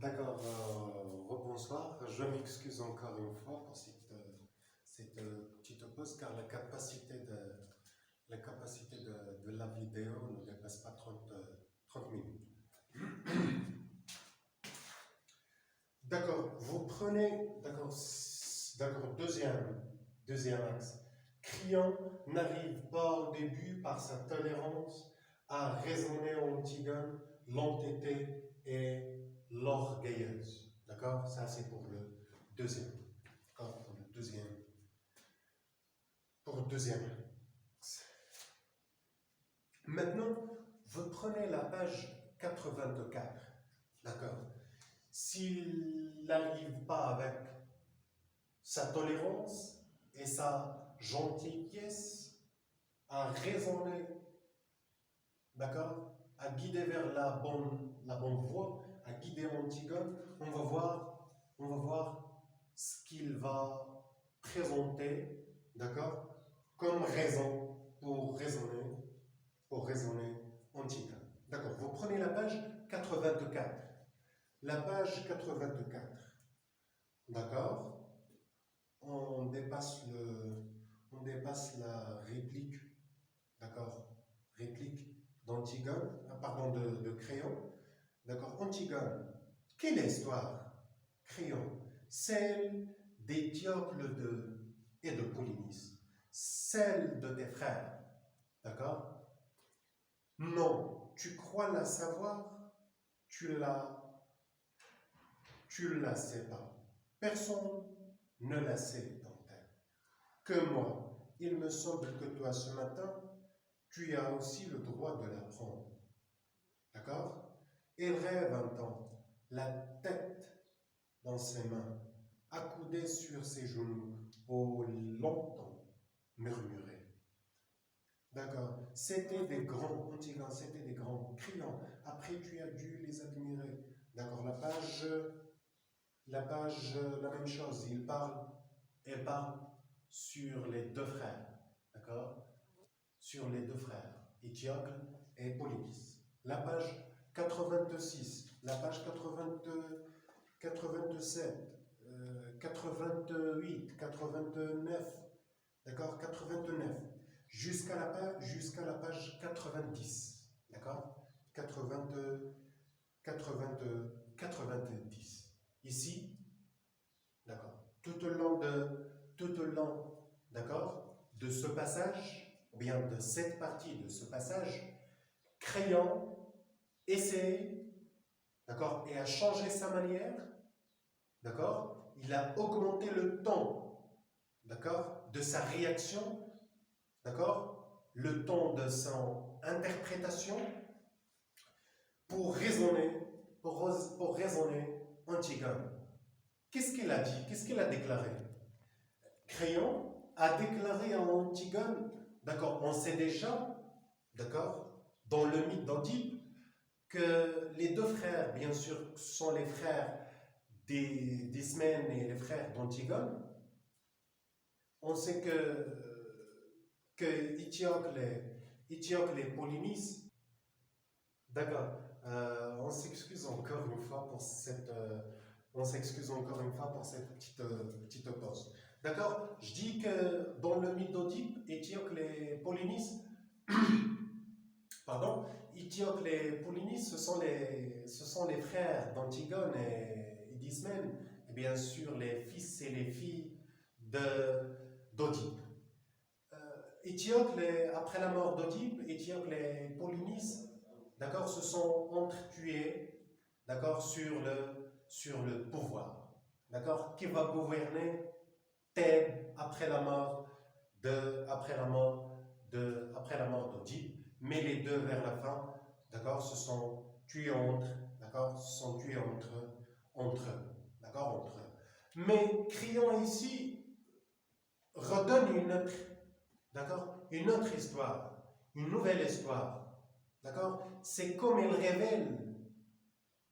D'accord, rebonsoir. Je m'excuse encore une fois pour cette petite pause car la capacité de la vidéo ne dépasse pas 30 minutes. D'accord, vous prenez, d'accord, deuxième axe. Crillon n'arrive pas au début par sa tolérance à raisonner en Antigone, l'entêté et l'orgueilleuse. D'accord, ça c'est pour le deuxième. D'accord, pour le deuxième axe. Maintenant, vous prenez la page 84. D'accord. S'il n'arrive pas avec sa tolérance et sa gentillesse à raisonner, d'accord, à guider vers la bonne voie, à guider Antigone, on va voir ce qu'il va présenter, d'accord, comme raison pour raisonner Antigone. D'accord, vous prenez la page 84. La page 84, d'accord, on dépasse la réplique, d'accord, réplique d'Antigone, pardon, de Créon, d'accord, Antigone, quelle est l'histoire, Créon, celle d'Étiocle et de Polynice, celle de tes frères, d'accord, non, tu crois la savoir, tu la sais pas, personne ne la sait dans terre, que moi, il me semble que toi ce matin, tu as aussi le droit de l'apprendre. D'accord? Il rêve un temps, la tête dans ses mains, accoudé sur ses genoux, pour longtemps murmurer. D'accord? C'était des grands Antigone, c'était des grands criants. Après, tu as dû les admirer. D'accord? La même chose. Elle parle sur les deux frères. D'accord? Sur les deux frères, Étiocle et Polynice. La page 86, la page 87, 88, 89, d'accord, 89, jusqu'à la page 90, d'accord, 80, 80, 90. Ici, d'accord, tout au long, d'accord, de ce passage, ou bien de cette partie de ce passage, Créon essaie, d'accord, et a changé sa manière, d'accord, il a augmenté le temps, d'accord, de sa réaction, d'accord, le temps de son interprétation pour raisonner, pour raisonner Antigone. Qu'est-ce qu'il a dit? Qu'est-ce qu'il a déclaré? Créon a déclaré à Antigone, d'accord, on sait déjà, d'accord, dans le mythe d'Oedipe, que les deux frères, bien sûr, sont les frères d'Ismène et les frères d'Antigone. On sait que Étiocle et Polynice, d'accord, on s'excuse encore une fois pour cette petite pause. D'accord, je dis que dans le mythe d'Oedipe, Étiocle et Polynice, pardon, Étiocle et Polynice, ce sont les frères d'Antigone et d'Ismène, et bien sûr les fils et les filles d'Oedipe. Étiocle, après la mort d'Oedipe, Étiocle et Polynice, d'accord, se sont entretués, d'accord, sur le pouvoir, d'accord, qui va gouverner Thèbes après la mort d'Oedipe, mais les deux vers la fin, d'accord, se sont tués entre eux, d'accord, entre eux. Mais Créon ici redonne une autre histoire, une nouvelle histoire, d'accord. C'est comme il révèle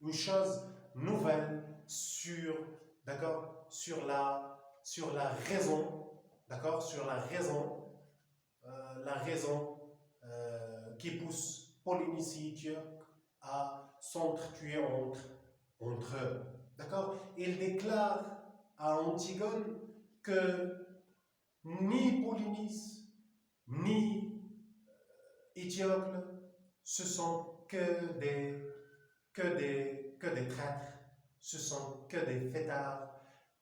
une chose nouvelle d'accord, sur la raison, d'accord, sur la raison qui pousse Polynice et Étiope à s'entretuer entre eux. D'accord? Il déclare à Antigone que ni Polynice, ni Étiocle, ce sont que des traîtres, ce sont que des fêtards.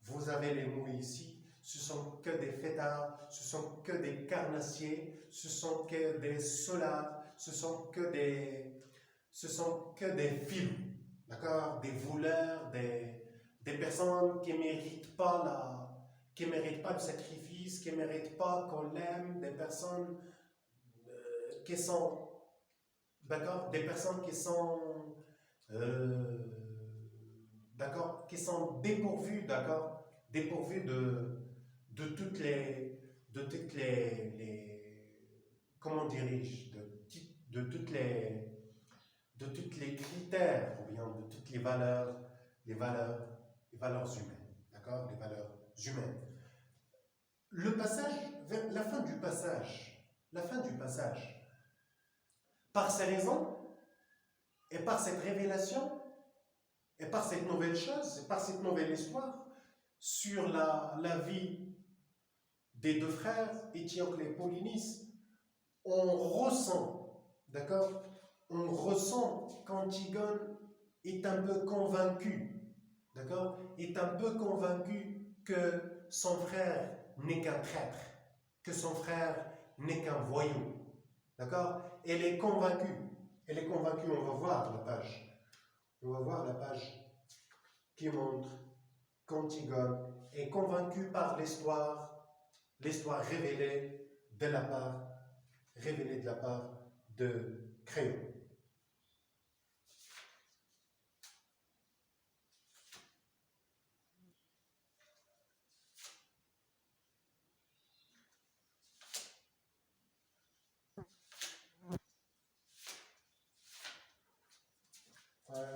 Vous avez les mots ici, ce sont que des fêtards, ce sont que des carnassiers, ce sont que des solards, ce sont que des filous, d'accord, des voleurs, des personnes qui méritent pas le sacrifice, qui méritent pas qu'on l'aime, des personnes qui sont, d'accord, des personnes qui sont euh, d'accord, qui sont dépourvus, d'accord, dépourvus de toutes comment dirais-je, de toutes les critères, ou bien de toutes les valeurs, les valeurs humaines, d'accord, les valeurs humaines. Le passage, vers la fin du passage, par ces raisons, et par cette révélation, et par cette nouvelle chose, et par cette nouvelle histoire, sur la vie des deux frères, Étiocle et Polynice, on ressent, d'accord, on ressent qu'Antigone est un peu convaincu, d'accord, est un peu convaincu que son frère n'est qu'un traître, que son frère n'est qu'un voyou, d'accord, elle est convaincue, on va voir la page, qui montre qu'Antigone est convaincu par l'histoire révélée de la part de Créon.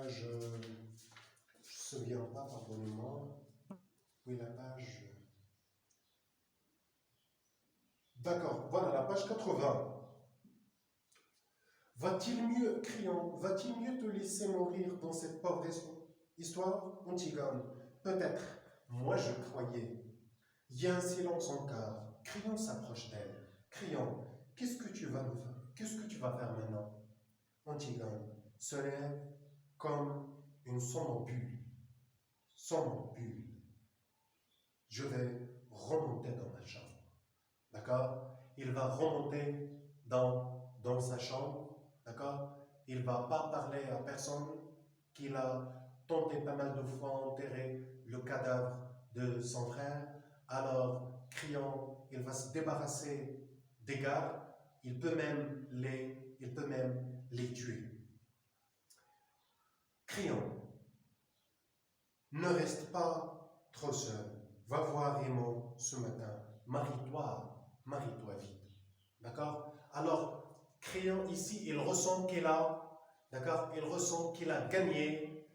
Je ne me souviens pas, pardonnez-moi. Oui, la page. D'accord, voilà la page 80. Va-t-il mieux, Créon, va-t-il mieux te laisser mourir dans cette pauvre histoire, Antigone? Peut-être. Moi, je croyais. Il y a un silence encore. Créon s'approche d'elle. Créon, qu'est-ce que tu vas nous faire? Qu'est-ce que tu vas faire maintenant? Antigone se lève comme une somnambule. Somnambule. Je vais remonter dans ma chambre. D'accord? Il va remonter dans sa chambre. D'accord? Il ne va pas parler à personne qu'il a tenté pas mal de fois enterrer le cadavre de son frère. Alors, criant, il va se débarrasser des gardes. Il peut même les tuer. Criant, ne reste pas trop seul. Va voir Raymond ce matin. Marie-toi vite. D'accord? Alors, Créon ici, il ressent qu'il a, d'accord? Il ressent qu'il a gagné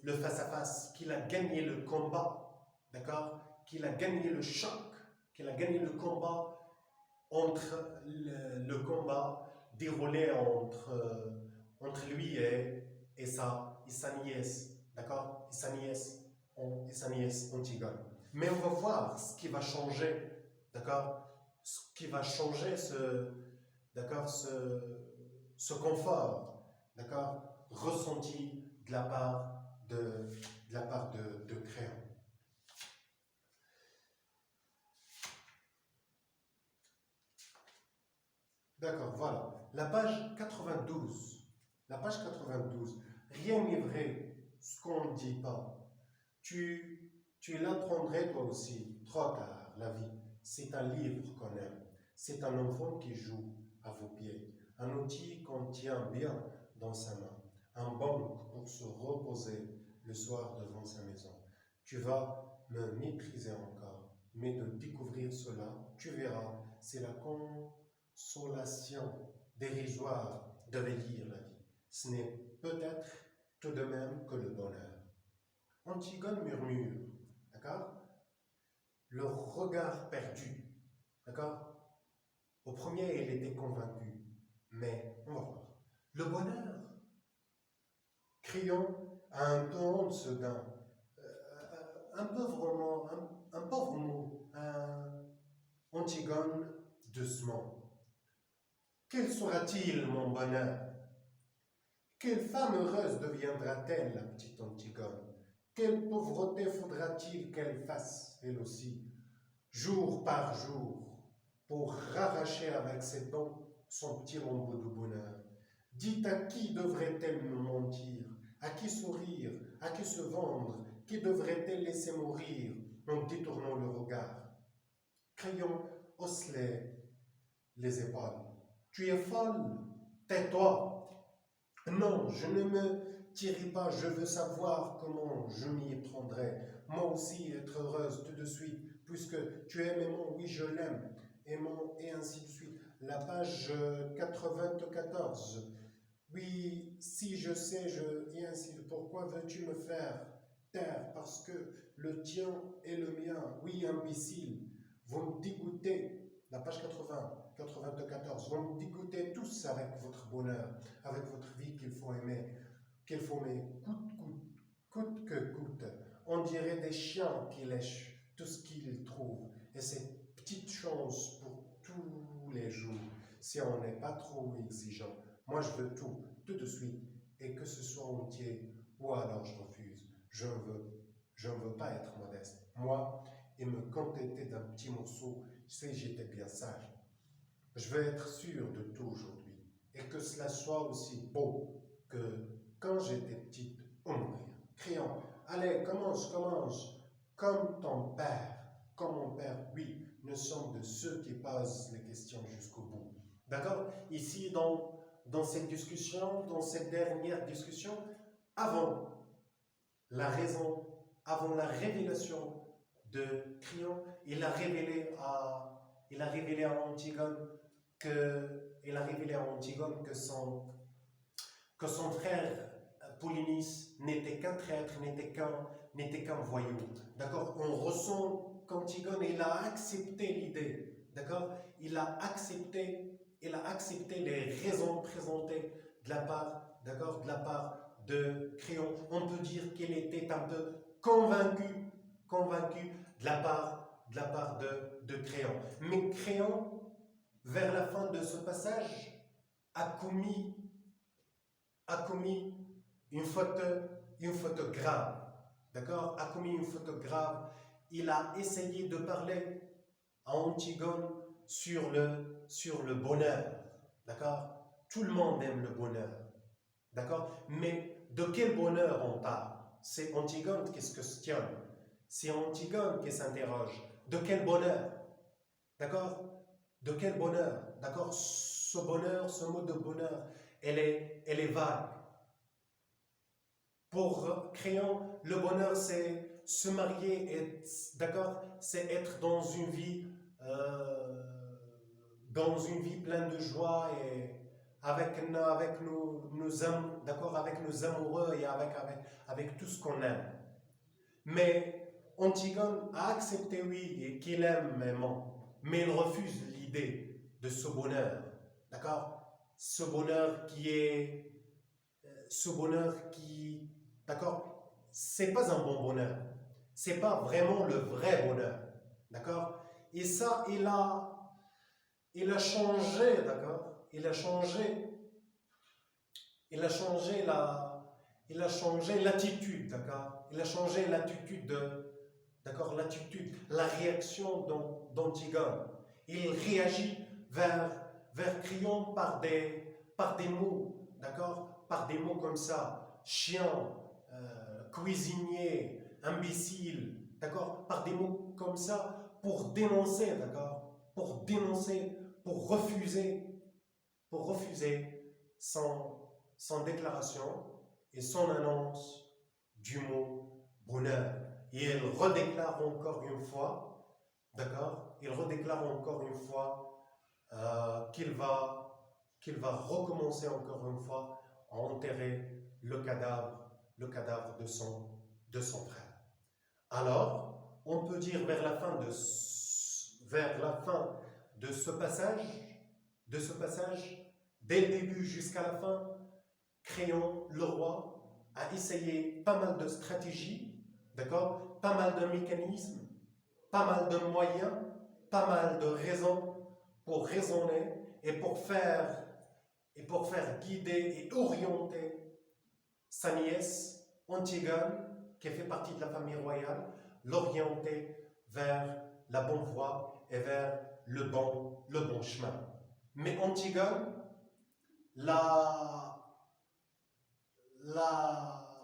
le face-à-face, qu'il a gagné le combat, d'accord? Qu'il a gagné le choc, qu'il a gagné le combat entre le combat déroulé entre lui et sa nièce, d'accord? Et sa nièce Antigone. Mais on va voir ce qui va changer, d'accord? Ce qui va changer ce confort, d'accord? Ressenti de la part de Créon. D'accord, voilà. La page 92. La page 92. Rien n'est vrai, ce qu'on ne dit pas. Tu l'apprendrais toi aussi, trop tard, la vie. C'est un livre qu'on aime. C'est un enfant qui joue à vos pieds. Un outil qu'on tient bien dans sa main. Un banc pour se reposer le soir devant sa maison. Tu vas me mépriser encore, mais de découvrir cela, tu verras, c'est la consolation dérisoire de vieillir la vie. Ce n'est peut-être tout de même que le bonheur. Antigone murmure, d'accord? Le regard perdu, d'accord? Au premier, elle était convaincue, mais on va voir. Le bonheur, Crayon a un peu honte soudain, un pauvre mot, Antigone doucement. Quel sera-t-il mon bonheur? Quelle femme heureuse deviendra-t-elle, la petite Antigone? Quelle pauvreté faudra-t-il qu'elle fasse, elle aussi, jour par jour, pour arracher avec ses dents son petit lambeau de bonheur? Dites, à qui devrait-elle me mentir? À qui sourire? À qui se vendre? Qui devrait-elle laisser mourir en détournant le regard? Crayon hausse les épaules. Tu es folle? Tais-toi! Non, je ne me tire pas, je veux savoir comment je m'y prendrai. Moi aussi être heureuse tout de suite, puisque tu aimes aimant, oui je l'aime, aimant et ainsi de suite. La page 94. Oui, si je sais, et ainsi de pourquoi veux-tu me faire taire? Parce que le tien est le mien. Oui, imbécile, vous me dégoûtez. La page 80, 94. Vous me dégoûtez tous avec votre bonheur, avec votre vie qu'il faut aimer, coûte que coûte. On dirait des chiens qui lèchent tout ce qu'ils trouvent. Et c'est petite chance pour tous les jours, si on n'est pas trop exigeant. Moi, je veux tout de suite, et que ce soit entier, ou alors je refuse. Je ne veux pas être modeste. Moi, et me contenter d'un petit morceau, si j'étais bien sage. Je veux être sûr de tout aujourd'hui, et que cela soit aussi beau que quand j'étais petite, criant, allez, commence, comme ton père, comme mon père, oui, nous sommes de ceux qui posent les questions jusqu'au bout. D'accord? Ici, dans cette discussion, dans cette dernière discussion, avant la raison, avant la révélation de Crion, il a révélé à Antigone que son frère Polynice n'était qu'un traître, n'était qu'un voyou. D'accord? On ressent qu'Antigone, il a accepté l'idée. D'accord? Il a accepté les raisons présentées de la part, d'accord, de la part de Créon. On peut dire qu'il était un peu convaincu de la part de Créon. Mais Créon, vers la fin de ce passage, a commis une faute grave. D'accord? A commis une faute grave. Il a essayé de parler à Antigone sur le bonheur. D'accord? Tout le monde aime le bonheur. D'accord? Mais de quel bonheur on parle? C'est Antigone qui se questionne. C'est Antigone qui s'interroge. De quel bonheur? D'accord? De quel bonheur? D'accord? Ce bonheur, ce mot de bonheur, elle est vague. Pour Créon, le bonheur, c'est se marier, d'accord? C'est être dans une vie pleine de joie et avec nos amoureux et avec tout ce qu'on aime. Mais Antigone a accepté, oui, et qu'il aime aimant, mais il refuse l'idée de ce bonheur, d'accord? Ce bonheur qui, d'accord, c'est pas un bon bonheur, c'est pas vraiment le vrai bonheur, d'accord? Et ça, il a changé, d'accord? Il a changé l'attitude, d'accord? Il a changé l'attitude la réaction d'Antigone. Il réagit vers Crion par des mots, d'accord? Par des mots comme ça, chien, cuisinier, imbécile, d'accord? Par des mots comme ça pour dénoncer, d'accord? Pour dénoncer, pour refuser son déclaration et son annonce du mot bonheur. Et il redéclare encore une fois, d'accord? Il redéclare encore une fois qu'il va recommencer encore une fois à enterrer le cadavre de son frère. Alors, on peut dire vers la fin de ce passage, dès le début jusqu'à la fin, Créon, le roi, a essayé pas mal de stratégies, d'accord, pas mal de mécanismes, pas mal de moyens, pas mal de raisons pour raisonner et pour faire guider et orienter sa nièce Antigone, qui fait partie de la famille royale, l'orienter vers la bonne voie et vers le bon chemin. Mais Antigone,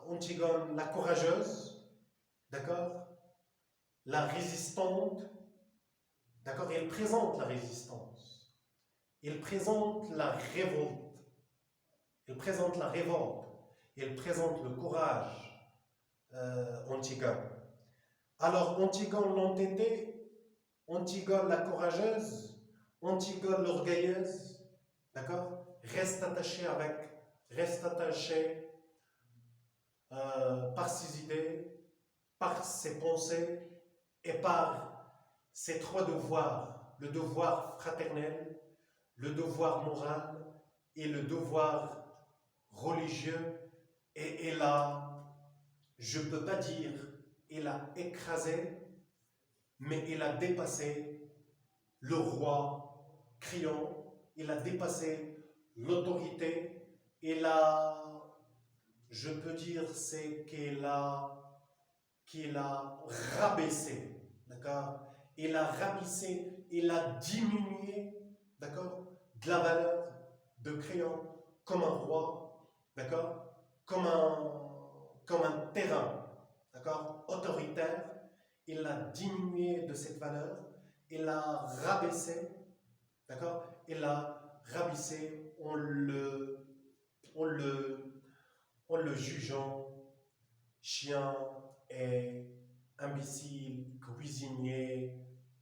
Antigone, la courageuse, d'accord, la résistante, d'accord, elle présente la résistance, elle présente la révolte, elle présente la révolte, elle présente le courage, Antigone. Alors Antigone l'entêtée, Antigone la courageuse, Antigone l'orgueilleuse, d'accord, reste attachée par ses idées, par ses pensées et par ses trois devoirs, le devoir fraternel, le devoir moral et le devoir religieux. Et elle a, je ne peux pas dire, elle a écrasé, mais elle a dépassé le roi Créon, elle a dépassé l'autorité, elle a, je peux dire, c'est qu'elle a rabaissé, d'accord? Elle a rabaissé, elle a diminué, d'accord, de la valeur de Créon comme un roi, d'accord, comme un terrain, d'accord, autoritaire. Elle a diminué de cette valeur, elle a rabaissé, d'accord, elle a rabaissé en le jugeant chien et imbécile, cuisinier,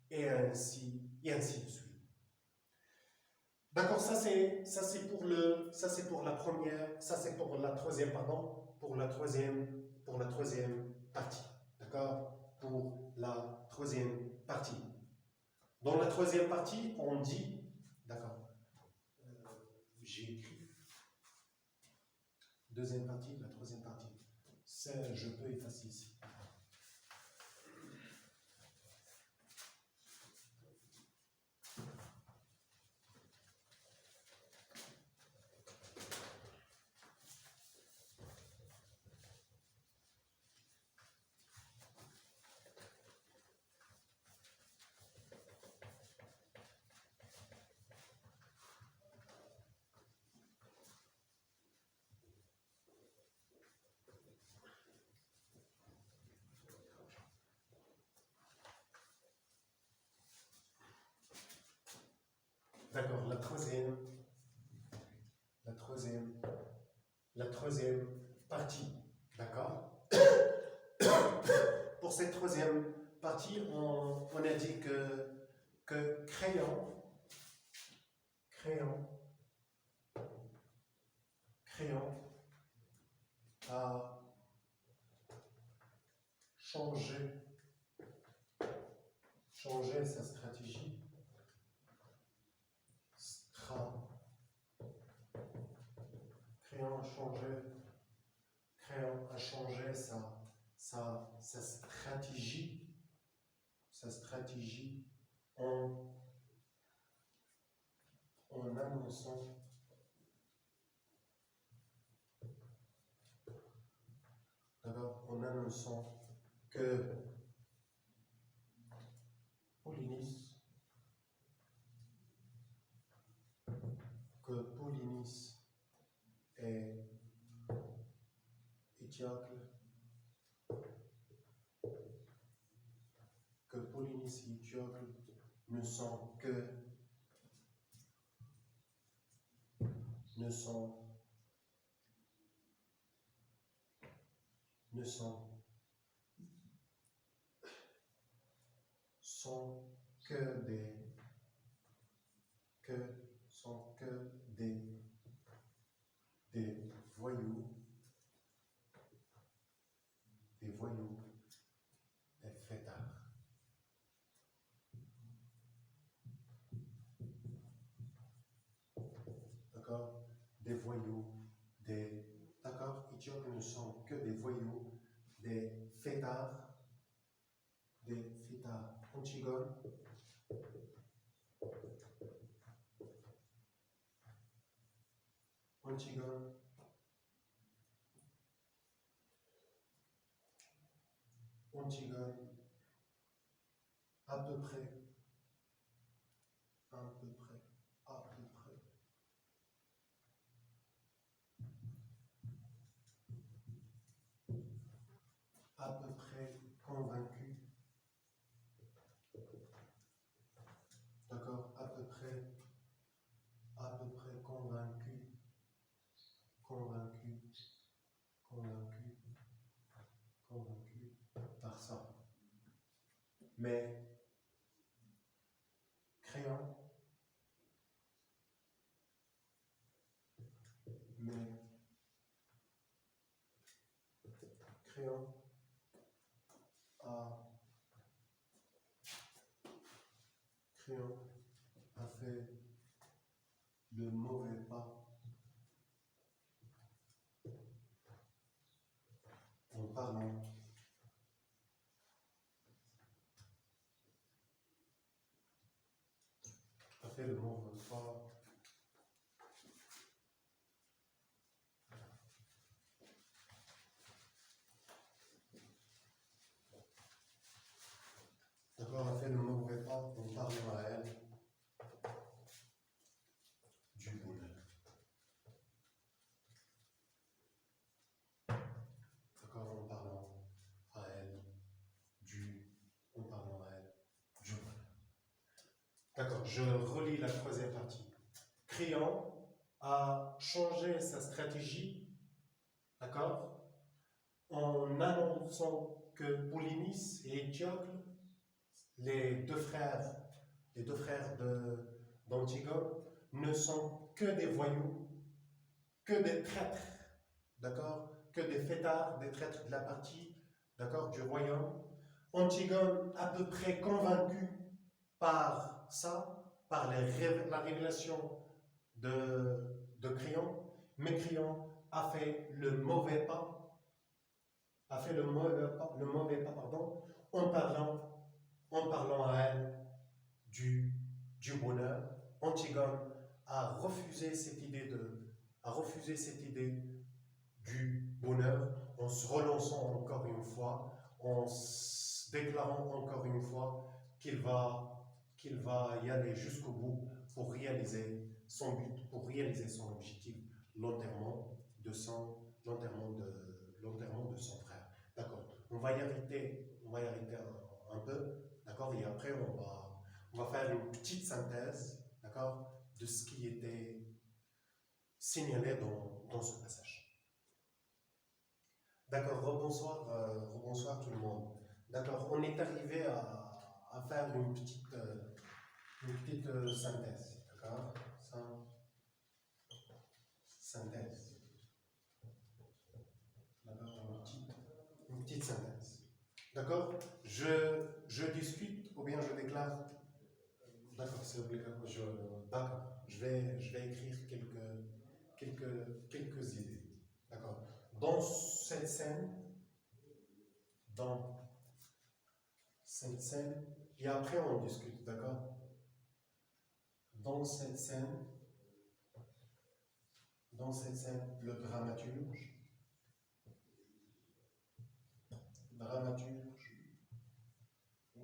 et ainsi de suite. D'accord, ça c'est pour la troisième, pardon, pour la troisième partie. D'accord, pour la troisième partie. Dans la troisième partie, on dit, d'accord, j'ai écrit deuxième partie, la troisième partie. Je peux effacer ici. D'accord, la troisième partie, d'accord. Pour cette troisième partie, on a dit que Créon a changé sa stratégie. Créon a changé sa stratégie en annonçant que Polynice et Étiocle, ne sont que des voyous, et fêtards. D'accord? Des voyous, d'accord? Éthiopes ne sont que des voyous, des fêtards, Antigone, à peu près, convaincu, d'accord, à peu près convaincu par ça. Mais créant a fait le mauvais pas en parlant d'accord, a fait le mauvais pas en parlant à elle du bonheur. D'accord, en parlant à elle du bonheur. D'accord, je relis la troisième partie. Créon a changé sa stratégie, d'accord, en annonçant que Polynice et Étiocle, les deux frères d'Antigone, ne sont que des voyous, que des traîtres, d'accord, que des fêtards, des traîtres de la partie, d'accord, du royaume. Antigone, à peu près convaincu par ça, par la révélation de Créon, mais Créon a fait le mauvais pas, pardon, en parlant à elle du bonheur. Antigone a refusé cette idée du bonheur en se relançant encore une fois, en se déclarant encore une fois qu'il va y aller jusqu'au bout pour réaliser son but, pour réaliser son objectif, l'enterrement de son frère. D'accord. On va y arrêter un peu, d'accord, et après on va faire une petite synthèse, d'accord, de ce qui était signalé dans ce passage. D'accord, rebonsoir tout le monde. D'accord, on est arrivé à faire une petite synthèse, d'accord, synthèse, d'accord, une petite synthèse. D'accord, je discute ou bien je déclare. D'accord, c'est obligatoire. D'accord, je vais écrire quelques idées. D'accord. Dans cette scène, et après on discute, d'accord. Dans cette scène, le dramaturge,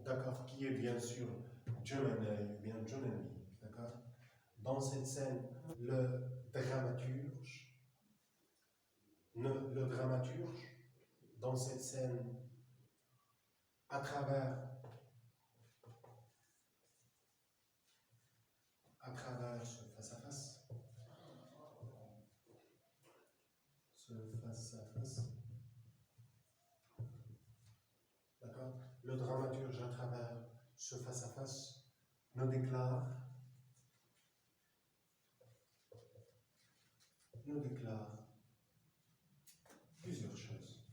d'accord, qui est bien sûr John Henry, d'accord. Dans cette scène, le dramaturge, dans cette scène, à travers ce face-à-face, d'accord, le dramaturge, à travers ce face-à-face, nous déclare plusieurs choses.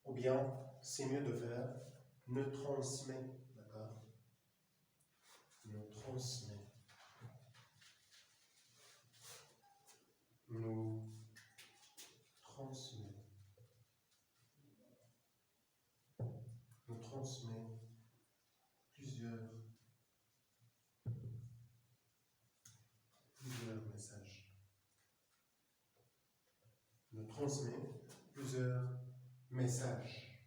Ou bien, c'est mieux de faire, ne transmet, d'accord, nous transmet plusieurs messages.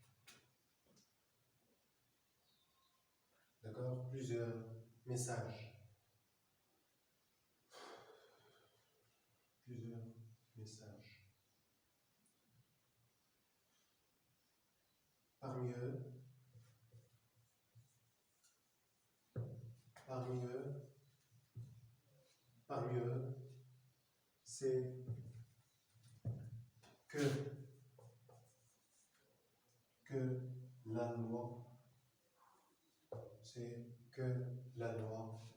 D'accord? Plusieurs messages. Plusieurs messages. Parmi eux, c'est que la loi, c'est que la loi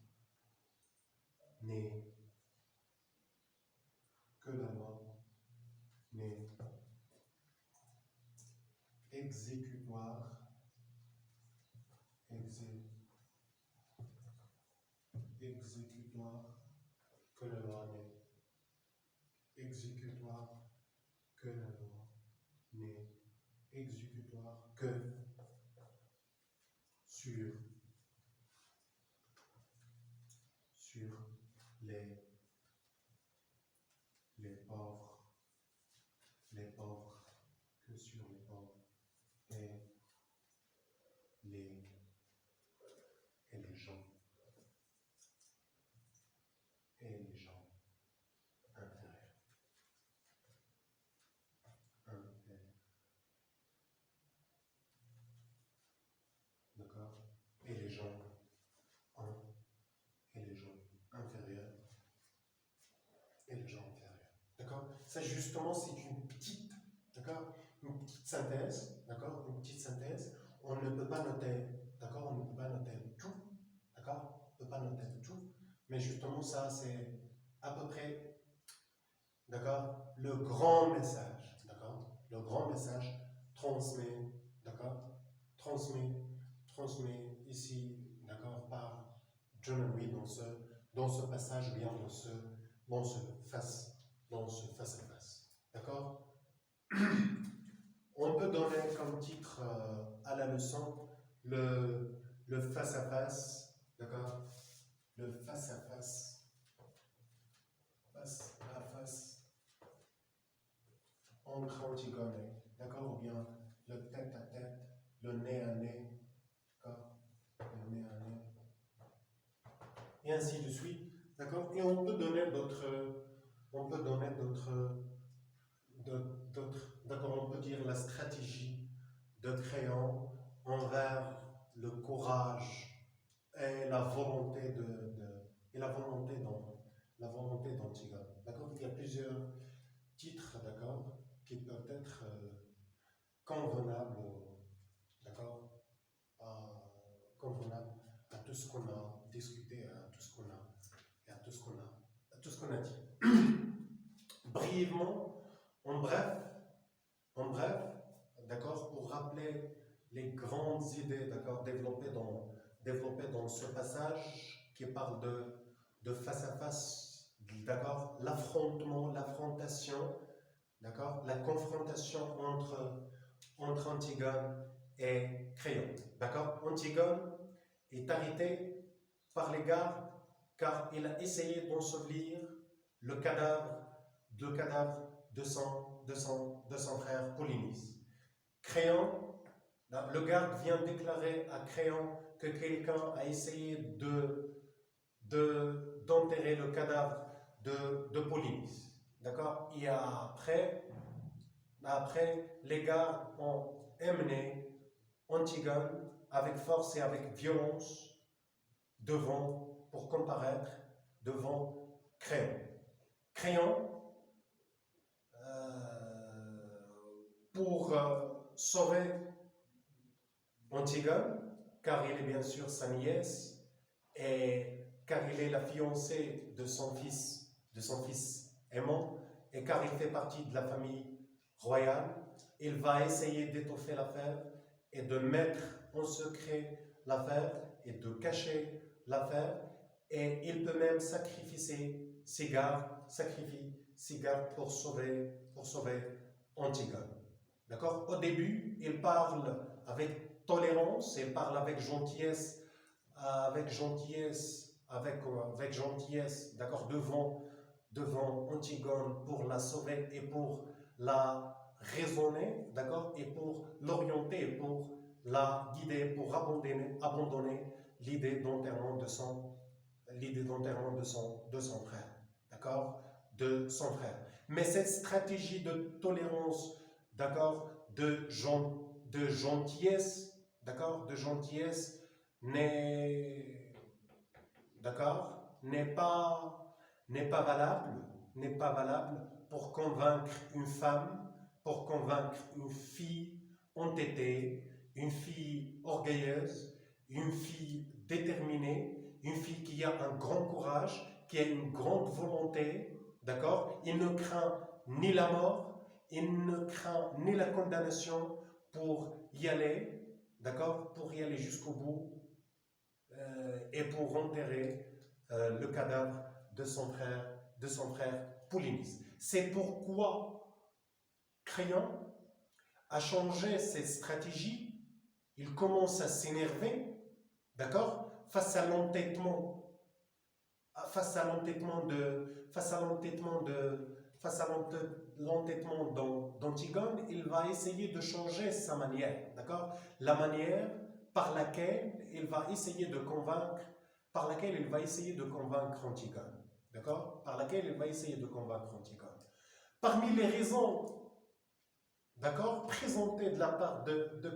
n'est exécutoire, que la loi n'est exécutoire, que la loi n'est exécutoire que sur les pauvres, que sur les pauvres et les gens inférieurs. D'accord? Et les gens inférieurs. D'accord? Ça justement c'est une petite, d'accord? Une petite synthèse, d'accord? Une petite synthèse. On ne peut pas noter, d'accord? On ne peut pas noter tout, d'accord? On ne peut pas noter tout, mais justement ça c'est à peu près, d'accord? Le grand message, d'accord? Le grand message transmet, d'accord? Transmet ici, d'accord? Par John Henry dans ce passage, bien dans ce face à face, d'accord? On peut donner comme titre à la leçon le face à face, d'accord? Le face à face entre Antigone, d'accord? Ou bien le tête à tête, le nez à nez, d'accord? Le nez à nez, et ainsi de suite, d'accord? Et on peut donner d'autres, d'accord, on peut dire la stratégie de Créon envers le courage et la volonté d'Antigone. D'accord? Il y a plusieurs titres, d'accord, qui peuvent être convenables, d'accord, convenables à tout ce qu'on a discuté, à tout ce qu'on a dit. Brièvement, en bref, d'accord, pour rappeler les grandes idées, d'accord, développées dans ce passage qui parle de face à face, d'accord, l'affrontation, d'accord, la confrontation entre Antigone et Créon, d'accord. Antigone est arrêté par les gardes car il a essayé d'ensevelir le cadavre de son frère Polynice. Créon, le garde vient déclarer à Créon que quelqu'un a essayé d'enterrer le cadavre de Polynice. D'accord? Et après, les gardes ont emmené Antigone avec force et avec violence pour comparaître devant Créon. Créon, pour sauver Antigone, car il est bien sûr sa nièce, et car il est la fiancée de son fils aimant, et car il fait partie de la famille royale, il va essayer d'étoffer l'affaire et de mettre en secret l'affaire et de cacher l'affaire, et il peut même sacrifier ses gardes pour sauver Antigone. D'accord? Au début, il parle avec tolérance, il parle avec gentillesse, d'accord, devant Antigone pour la sauver et pour la raisonner, d'accord, et pour l'orienter, pour la guider, pour abandonner l'idée d'enterrement de son frère, d'accord, de son frère. Mais cette stratégie de tolérance, d'accord, de gentillesse, d'accord, de gentillesse n'est, d'accord, n'est pas valable pour convaincre une femme, pour convaincre une fille entêtée, une fille orgueilleuse, une fille déterminée, une fille qui a un grand courage, qui a une grande volonté, d'accord? Il ne craint ni la mort, il ne craint ni la condamnation pour y aller, d'accord? Pour y aller jusqu'au bout et pour enterrer le cadavre de son frère Polynice. C'est pourquoi Créon a changé ses stratégies. Il commence à s'énerver, d'accord, face à l'entêtement d'Antigone. Il va essayer de changer sa manière, d'accord, la manière par laquelle il va essayer de convaincre Antigone, d'accord, Parmi les raisons, d'accord, présentées de la part de